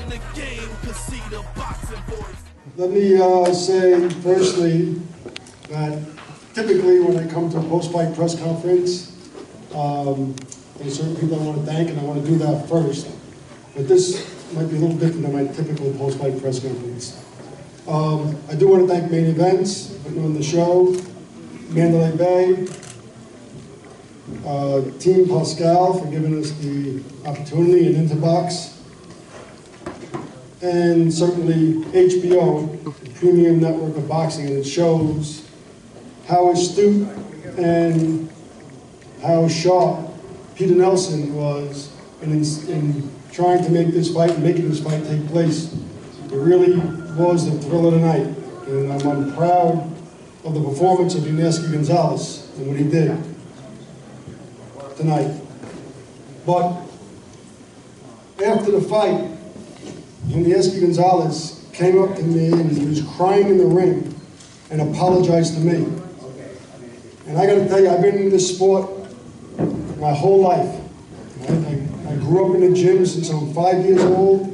the game could see the boxing voice. Let me say firstly that typically when I come to a post-fight press conference, there's certain people I want to thank, and I want to do that first. But this might be a little different than my typical post-fight press conference. I do want to thank Main Events for putting on the show, Mandalay Bay, Jean Pascal for giving us the opportunity, and Interbox, and certainly HBO, the premium network of boxing, and it shows how astute and how sharp Peter Nelson was in trying to make this fight and making this fight take place. It really was the thrill of the night, and I'm proud of the performance of Yunieski Gonzalez and what he did tonight. But after the fight, Yunieski Gonzalez came up to me and he was crying in the ring and apologized to me. And I got to tell you, I've been in this sport my whole life. I grew up in the gym since I'm 5 years old.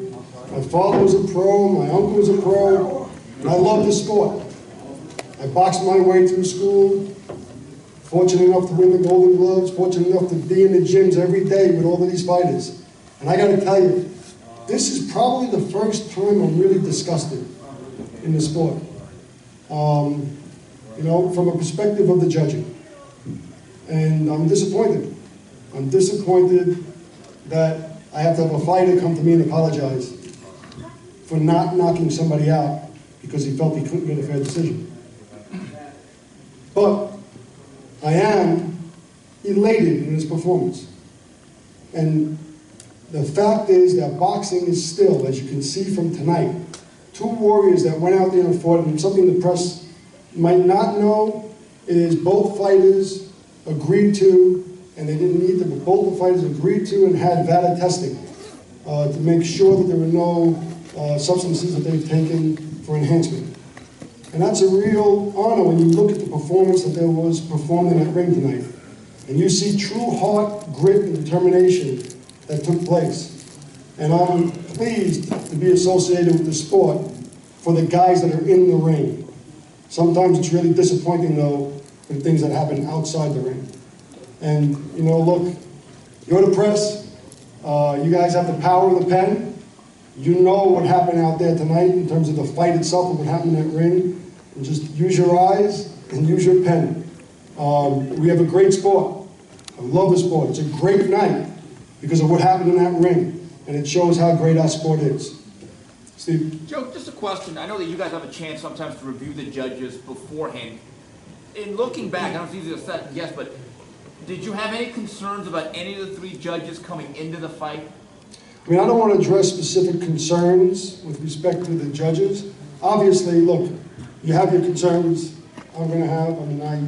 My father was a pro, my uncle was a pro, and I love this sport. I boxed my way through school, fortunate enough to win the Golden Gloves, fortunate enough to be in the gyms every day with all of these fighters. And I got to tell you, this is probably the first time I'm really disgusted in the sport. You know, from a perspective of the judging. And I'm disappointed. I'm disappointed that I have to have a fighter come to me and apologize for not knocking somebody out because he felt he couldn't get a fair decision. But I am elated in his performance. And the fact is that boxing is still, as you can see from tonight, two warriors that went out there and fought, and something the press might not know is both fighters agreed to, and they didn't need to, but both the fighters agreed to and had valid testing to make sure that there were no substances that they've taken for enhancement. And that's a real honor when you look at the performance that there was performed in that ring tonight. And you see true heart, grit, and determination that took place. And I'm pleased to be associated with the sport for the guys that are in the ring. Sometimes it's really disappointing, though, with things that happen outside the ring. And, you know, look, you're the press. You guys have the power of the pen. You know what happened out there tonight in terms of the fight itself and what happened in that ring. And just use your eyes and use your pen. We have a great sport. I love the sport. It's a great night because of what happened in that ring. And it shows how great our sport is. Steve? Joe, just a question. I know that you guys have a chance sometimes to review the judges beforehand. In looking back, I don't know if it's easy to second guess, but did you have any concerns about any of the three judges coming into the fight? I mean, I don't want to address specific concerns with respect to the judges. Obviously, look, you have your concerns. I'm going to have. I mean, I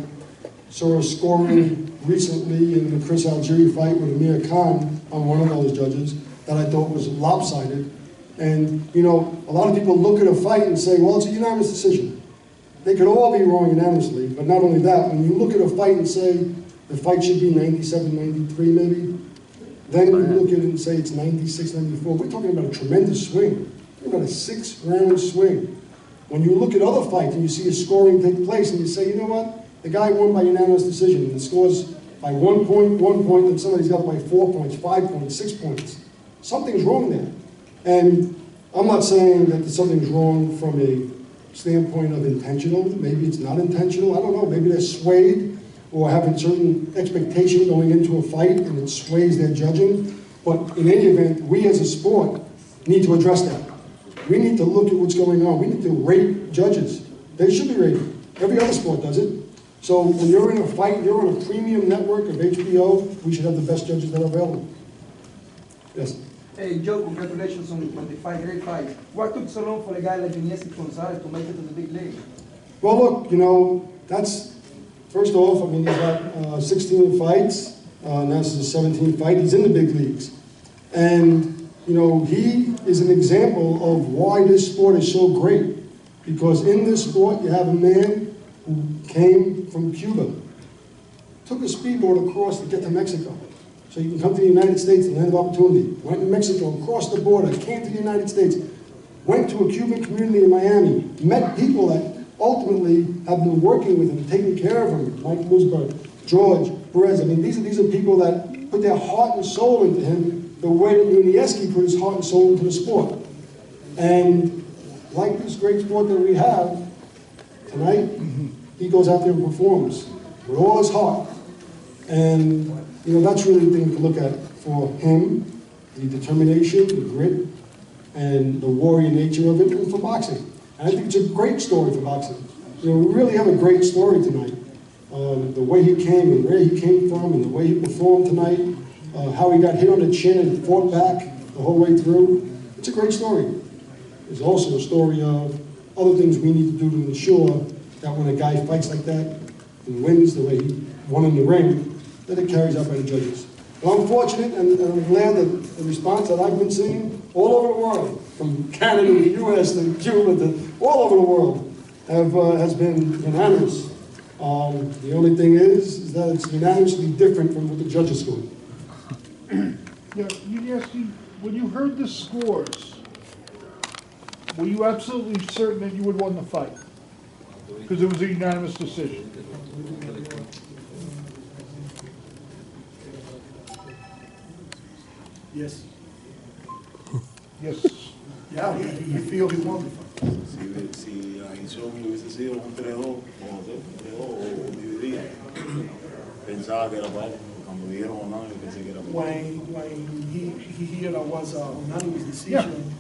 saw a scoring recently in the Chris Algieri fight with Amir Khan on one of those judges that I thought was lopsided. And, you know, a lot of people look at a fight and say, well, it's a unanimous decision. They could all be wrong unanimously, but not only that, when you look at a fight and say the fight should be 97, 93 maybe, then you look at it and say it's 96, 94. We're talking about a tremendous swing. We're talking about a 6-round swing. When you look at other fights and you see a scoring take place and you say, you know what, the guy won by unanimous decision and scores by 1 point, and somebody's got by 4 points, 5 points, 6 points. Something's wrong there. And I'm not saying that something's wrong from a standpoint of intentional. Maybe it's not intentional. I don't know. Maybe they're swayed or have a certain expectation going into a fight and it sways their judging. But in any event, we as a sport need to address that. We need to look at what's going on. We need to rate judges. They should be rated. Every other sport does it. So when you're in a fight, you're on a premium network of HBO, we should have the best judges that are available. Yes? Hey, Joe, congratulations on the fight, great fight. What took so long for a guy like Uneski Gonzalez to make it to the big league? Well, look, you know, that's, first off, I mean, he's got 16 fights, and that's his 17th fight. He's in the big leagues. And, you know, he is an example of why this sport is so great. Because in this sport, you have a man who came from Cuba, took a speedboat across to get to Mexico, So you can come to the United States, the land of opportunity. Went to Mexico, crossed the border, came to the United States, went to a Cuban community in Miami, met people that ultimately have been working with him, taking care of him. Mike Lusberg, George, Perez. I mean, these are people that put their heart and soul into him the way that Unieski put his heart and soul into the sport. And like this great sport that we have tonight, he goes out there and performs with all his heart. And, you know, that's really the thing to look at for him, the determination, the grit, and the warrior nature of it, and for boxing. And I think it's a great story for boxing. You know, we really have a great story tonight. The way he came and where he came from and the way he performed tonight, how he got hit on the chin and fought back the whole way through. It's a great story. There's also a story of other things we need to do to ensure that when a guy fights like that and wins the way he won in the ring, that it carries out by the judges. Well, I'm fortunate and I'm glad that the response that I've been seeing all over the world, from Canada to the U.S. to Cuba to all over the world, has been unanimous. The only thing is that it's unanimously different from what the judges scored. Yeah, Unieski, when you heard the scores, were you absolutely certain that you would won the fight? Because it was a unanimous decision. Yes. Yes. Yeah, he feel he won the fight. Si la edición hubiese sido un 3-2 o dividida, pensaba que era para él. Cuando dijeron o no, yo pensé que era para él. When he heard that was a unanimous decision,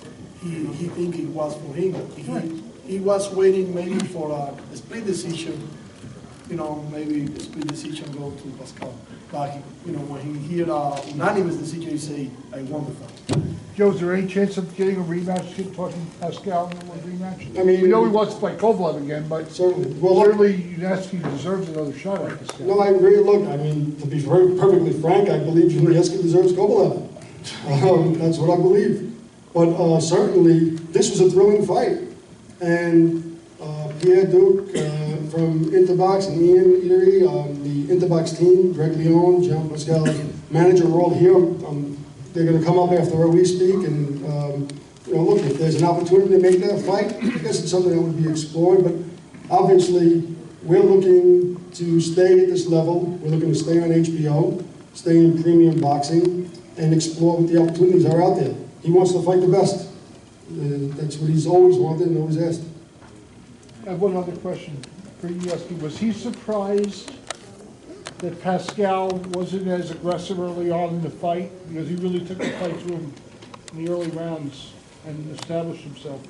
he think it was for him. He was waiting maybe for a split decision, you know, maybe the split decision go to Pascal. But you know, when he heard a unanimous decision, he say, I won the fight. Joe, is there any chance of getting a rematch, talking Pascal in a rematch? I mean, we know he wants to fight Kovalev again, but certainly. Well, certainly Uneski deserves another shot at Pascal. No, I agree. Look, I mean, to be perfectly frank, I believe Yunieski deserves Kovalev. That's what I believe. But certainly, this was a thrilling fight. And Pierre Duke from Interbox and Ian Eatery, the Interbox team, Greg Leon, Jean Pascal, manager, are all here. They're going to come up after we speak. And, you know, look, if there's an opportunity to make that fight, I guess it's something that would be explored. But obviously, we're looking to stay at this level. We're looking to stay on HBO, stay in premium boxing, and explore what the opportunities are out there. He wants to fight the best. That's what he's always wanted and always asked. I have one other question for Unieski. Was he surprised that Pascal wasn't as aggressive early on in the fight? Because he really took the fight to him in the early rounds and established himself.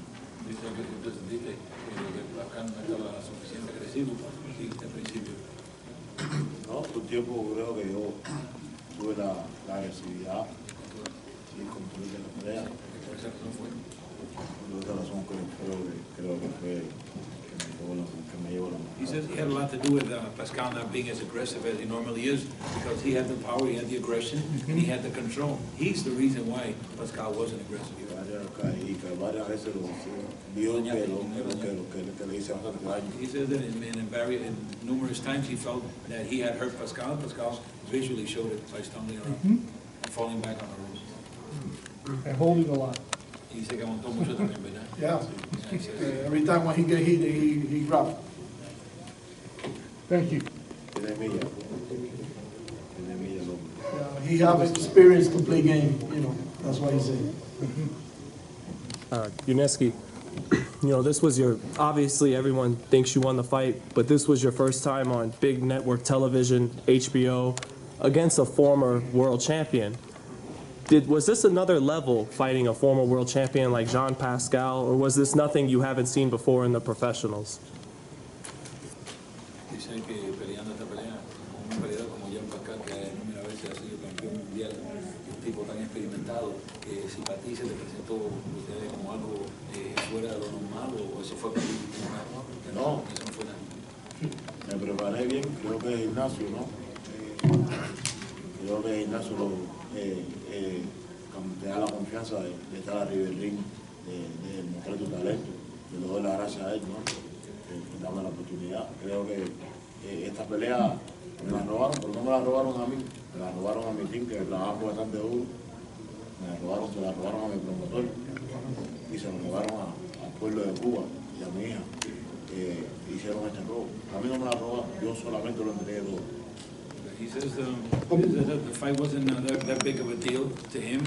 No, tu tiempo creo que yo tuve la agresividad y control de la pelea. Por esa razón creo que fue que me llevó la mano. He says he had a lot to do with Pascal not being as aggressive as he normally is, because he had the power, he had the aggression, and he had the control. He's the reason why Pascal wasn't aggressive. Varias veces vio que le hice bastante daño. He says that in numerous times he felt that he had hurt Pascal. Pascal visually showed it by stumbling around and falling back on the ropes. And holding a lot. Y se aguantó mucho también, ¿verdad? Yeah. Every time when he get hit, he grabbed. Thank you. He have experience to play game, you know, that's why he said. Uneski, you know, this was your, obviously everyone thinks you won the fight, but this was your first time on big network television, HBO, against a former world champion. Was this another level, fighting a former world champion like Jean Pascal, or was this nothing you haven't seen before in the professionals? Dicen que peleando esta pelea con un peleador como Jean Pascal, que número veces ha sido campeón mundial, un tipo tan experimentado, que simpatiza, le presentó ustedes como algo fuera de lo normal, o eso fue para ti. No, eso no fue nada. Me preparé bien, creo que el gimnasio, ¿no? Creo que el gimnasio te da la confianza de estar arriba del ring, de mostrar tu talento. Yo le doy las gracias a él, ¿no? Que dame la oportunidad. Creo que esta pelea me la robaron, pero no me la robaron a mí, Me la robaron a mi team, que trabajo bastante duro. Me la robaron a mi promotor y se lo robaron al pueblo de Cuba y a mi hija. Hicieron este robo. A mí no me la robaron, yo solamente lo entregué todo. He says the fight wasn't that big of a deal to him.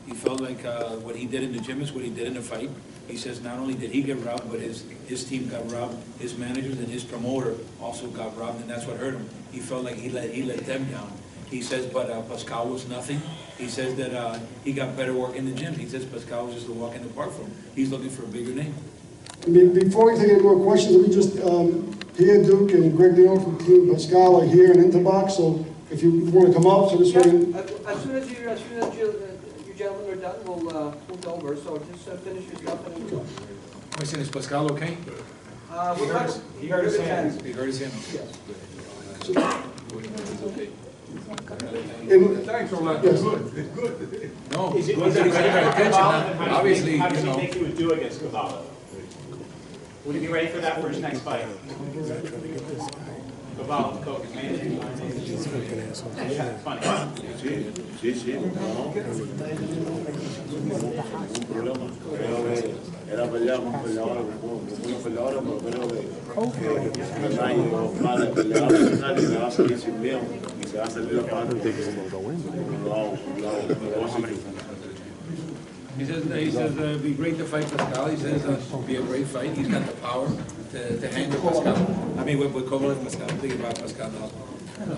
He felt like what he did in the gym is what he did in the fight. He says not only did he get robbed, but his team got robbed, his managers and his promoter also got robbed, and that's what hurt him. He felt like he let them down. He says, but Pascal was nothing. He says that he got better work in the gym. He says Pascal was just a walk in the park for him. He's looking for a bigger name. Before we take any more questions, let me just, Pierre Duke and Greg Leon from Team Pascal are here in Interbox, so if you want to come up, so this way. As soon as you gentlemen are done, we'll move over, so just finish your stuff and then we'll go. Listen, is Pascal okay? He hurt his hands. He hurt his hand. Yes. Thanks a lot. Good. No, he's good that he's got attention. Obviously, How does he think he would do against Gonzalez? Would he be ready for that for his next fight? Gonzalez, Coke is managing. Funny. Sí, no. Un problema. Creo que era pelear con peleadores, unos peleadores, pero creo que nadie pelear y se va a salir sin miedo y se va a salir a pagar. He says it'd be great to fight Pascal. He says it'll be a great fight. He's got the power to hang with Pascal. I mean, with Kovalev, Pascal. I'm thinking about Pascal now.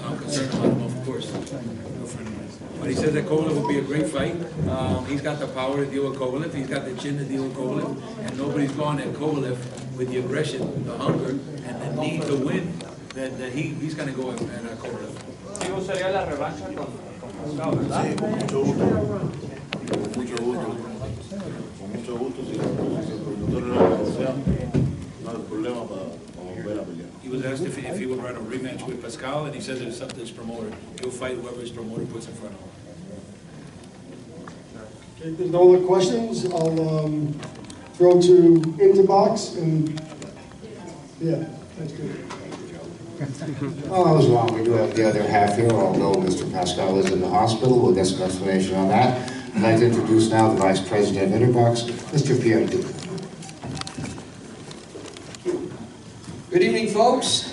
I'm concerned about him, of course. But he says that Kovalev will be a great fight. He's got the power to deal with Kovalev. He's got the chin to deal with Kovalev. And nobody's gone at Kovalev with the aggression, the hunger, and the need to win that he's going to go at Kovalev. ¿Sí gustaría la revancha con Pascal, verdad? Sí, con mucho gusto. Con mucho gusto, si el promotor era lo que sea, no hay problema para volver a pelear. He was asked if he would run a rematch with Pascal, and he says it's up to his promoter. He'll fight whoever his promoter puts in front of him. Okay, if there's no other questions, I'll throw to Interbox and, yeah, that's good. Oh, I was wrong. We do have the other half here, although Mr. Pascal is in the hospital. We'll get some explanation on that. I'd like to introduce now the Vice President of Interbox, Mr. Pierre Duke. Good evening, folks.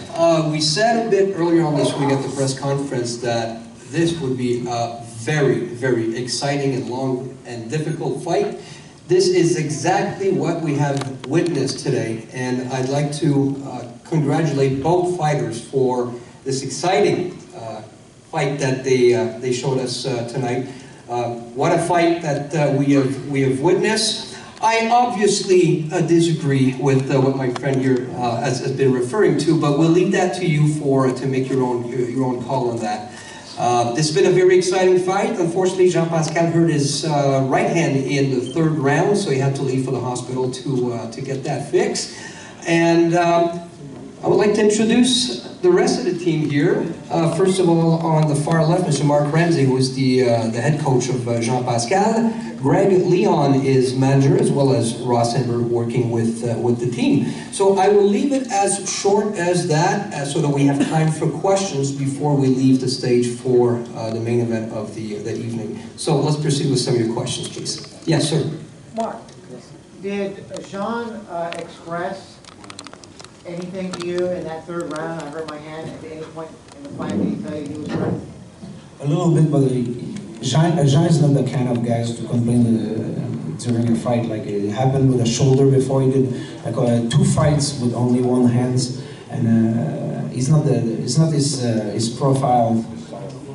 We said a bit earlier on this week at the press conference that this would be a very, very exciting and long and difficult fight. This is exactly what we have witnessed today, and I'd like to congratulate both fighters for this exciting fight that they showed us tonight. What a fight that we have witnessed. I obviously disagree with what my friend here has been referring to, but we'll leave that to you to make your own call on that. This has been a very exciting fight. Unfortunately, Jean Pascal hurt his right hand in the third round, so he had to leave for the hospital to get that fixed. And I would like to introduce the rest of the team here. First of all, on the far left, Mr. Mark Ramsey, who is the head coach of Jean Pascal. Greg Leon is manager, as well as Ross Ember working with the team. So I will leave it as short as that, so that we have time for questions before we leave the stage for the main event of the evening. So let's proceed with some of your questions, please. Yes, sir. Mark, did Jean express anything to you in that third round? I hurt my hand. At any point in the fight, did he tell you he was hurt? A little bit, but Jean is not the kind of guys to complain during a fight. Like it happened with a shoulder before. He did like 2 fights with only one hand, and it's not his profile,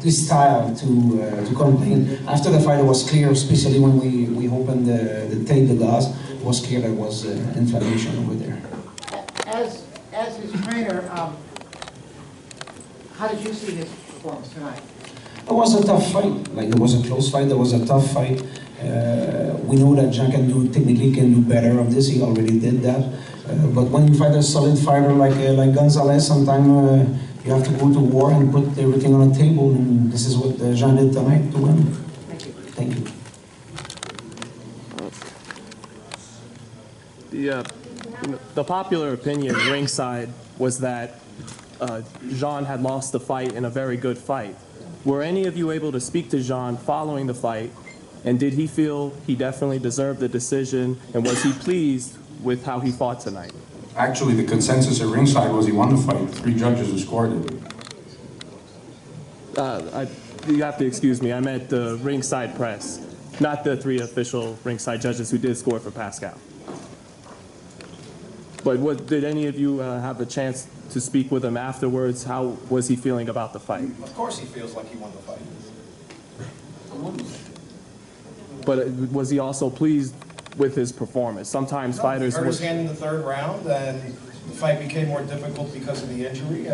his style to complain. After the fight, it was clear, especially when we opened the tape, the gauze, it was clear there was inflammation over there. As his trainer, how did you see his performance tonight? It was a tough fight. Like, it was a close fight. It was a tough fight. We know that Jean technically can do better of this. He already did that. But when you fight a solid fighter like Gonzalez, sometimes you have to go to war and put everything on the table. And this is what Jean did tonight to win. Thank you. Thank you. The popular opinion ringside was that Jean had lost the fight in a very good fight. Were any of you able to speak to Jean following the fight, and did he feel he definitely deserved the decision, and was he pleased with how he fought tonight? Actually, the consensus at ringside was he won the fight. 3 judges who scored it. You have to excuse me. I meant the ringside press, not the 3 official ringside judges who did score for Pascal. But did any of you have a chance to speak with him afterwards? How was he feeling about the fight? Of course he feels like he won the fight. But was he also pleased with his performance? Sometimes fighters hurt his hand in the 3rd round, and the fight became more difficult because of the injury.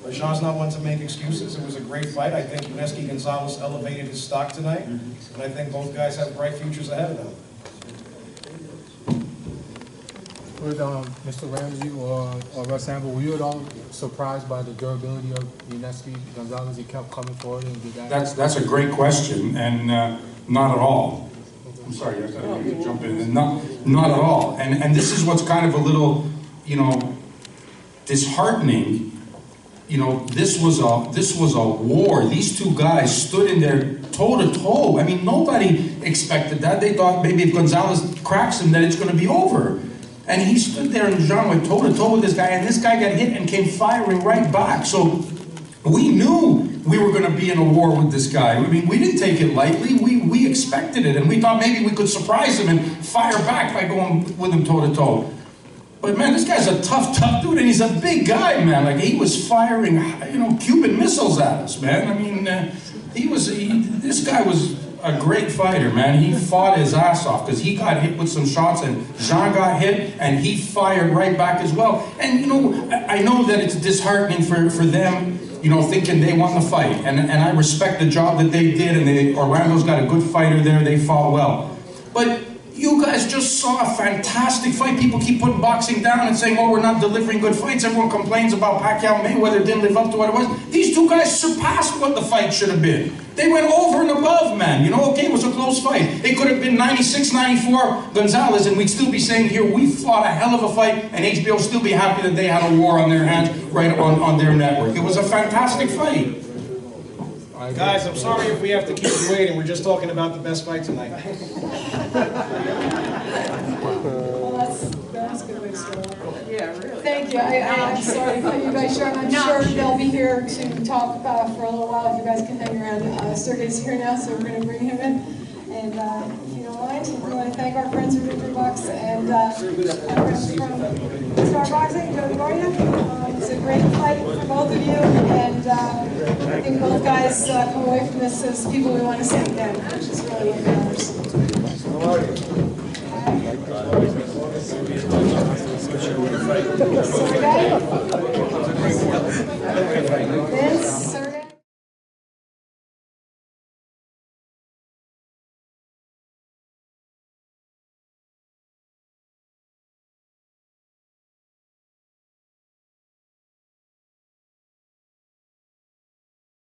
But Jean's not one to make excuses. It was a great fight. I think Uneski Gonzalez elevated his stock tonight, and I think both guys have bright futures ahead of them. With Mr. Ramsey or Russ Amber, were you at all surprised by the durability of Yunieski Gonzalez? He kept coming forward and did that. That's a great question, and not at all. I'm sorry, I gotta jump in. Not at all. And this is what's kind of a little, disheartening. This was a war. These 2 guys stood in there toe to toe. I mean, nobody expected that. They thought maybe if Gonzalez cracks him, that it's going to be over. And he stood there and Jean went toe to toe with this guy, and this guy got hit and came firing right back. So we knew we were going to be in a war with this guy. I mean, we didn't take it lightly. We expected it, and we thought maybe we could surprise him and fire back by going with him toe to toe. But man, this guy's a tough dude, and he's a big guy, man. Like, he was firing, Cuban missiles at us, man. I mean, this guy was a great fighter, man. He fought his ass off because he got hit with some shots, and Jean got hit, and he fired right back as well. And I know that it's disheartening for them, thinking they won the fight, and I respect the job that they did, and Orlando's got a good fighter there. They fought well, but you guys just saw a fantastic fight. People keep putting boxing down and saying, oh, we're not delivering good fights. Everyone complains about Pacquiao Mayweather didn't live up to what it was. These 2 guys surpassed what the fight should have been. They went over and above, man. Okay, it was a close fight. It could have been 96-94 Gonzalez, and we'd still be saying here, we fought a hell of a fight, and HBO will still be happy that they had a war on their hands right on their network. It was a fantastic fight. Guys, I'm sorry if we have to keep you waiting. We're just talking about the best fight tonight. Well, that's a good way to start. Yeah, really. Thank you. I'm sorry to cut you guys short. I'm sure they'll be here to talk for a little while. If you guys can hang around. Sergey's here now, so we're going to bring him in. And if you don't mind, we want to thank our friends at Victory Box and our friends from Star Boxing, Joe DeGoria. It's a great fight for both of you, and I think both guys come away from this as people we want to see again, which is really what matters. Vince.